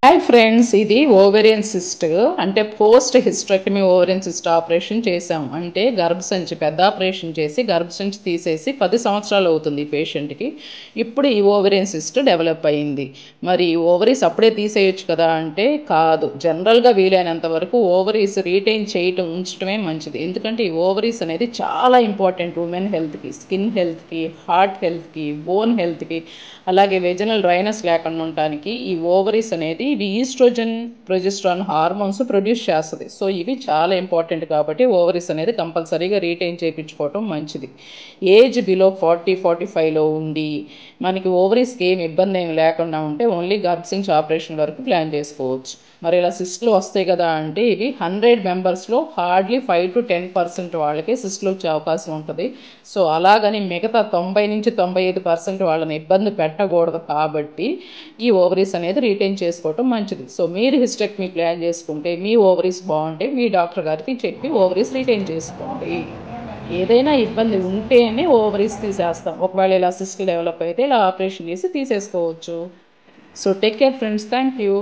Hi friends, ఇది ovarian cyst అంటే post hysterectomy ovarian cyst operation చేసాం. అంటే గర్భసంచి పెద్ద ఆపరేషన్ చేసి గర్భసంచి తీసేసి 10 సంవత్సరాలు అవుతుంది ఈ పేషెంట్కి. ఇప్పుడు ఈ ఓవేరియన్ సిస్ట్ డెవలప్ అయింది. మరి ఓవరీస్ అప్పుడే తీసేయచ్చు కదా అంటే కాదు. జనరల్గా వీలైనంత వరకు ఓవరీస్ రీటైన్ చేయటం ఉంచడమే మంచిది. ఎందుకంటే ఈ ఓవరీస్ అనేది చాలా ఇంపార్టెంట్ ఉమెన్ హెల్త్కి, స్కిన్ హెల్త్కి, హార్ట్ హెల్త్కి, బోన్ హెల్త్కి, అలాగే వెజనల్ డ్రైనెస్ లేకుండా ఉండటానికి ఈ ఓవరీస్ అనేది ఇవి ఈస్ట్రోజన్ ప్రొజెస్ట్రాన్ హార్మోన్స్ ప్రొడ్యూస్ చేస్తుంది. సో ఇవి చాలా ఇంపార్టెంట్ కాబట్టి ఓవరీస్ అనేది కంపల్సరీగా రీటైన్ చేయించుకోవటం మంచిది. ఏజ్ బిలో 40-45లో ఉండి మనకి ఓవరీస్కి ఏమి ఇబ్బంది ఏమి లేకుండా ఉంటే ఓన్లీ గర్భసించి ఆపరేషన్ వరకు ప్లాన్ చేసుకోవచ్చు. మరి ఇలా సిస్ట్లు వస్తాయి కదా అంటే ఇవి 100 మెంబర్స్లో హార్డ్లీ 5-10% వాళ్ళకి సిస్ట్లు వచ్చే అవకాశం ఉంటుంది. సో అలాగని మిగతా 90-95% వాళ్ళని ఇబ్బంది పెట్టకూడదు కాబట్టి ఈ ఓవరీస్ అనేది రీటైన్ చేసుకోవటం మంచిది. సో మీరు హిస్టెక్టమీ ప్లాన్ చేసుకుంటే మీ ఓవరీస్ బాగుంటే మీ డాక్టర్ గారికి చెప్పి ఓవరీస్ రీటైన్ చేసుకోండి. ఏదైనా ఇబ్బంది ఉంటేనే ఓవరీస్ తీసేస్తాం. ఒకవేళ ఇలా సిస్ట్ డెవలప్ అయితే ఇలా ఆపరేషన్ చేసి తీసేసుకోవచ్చు. So take care friends, thank you.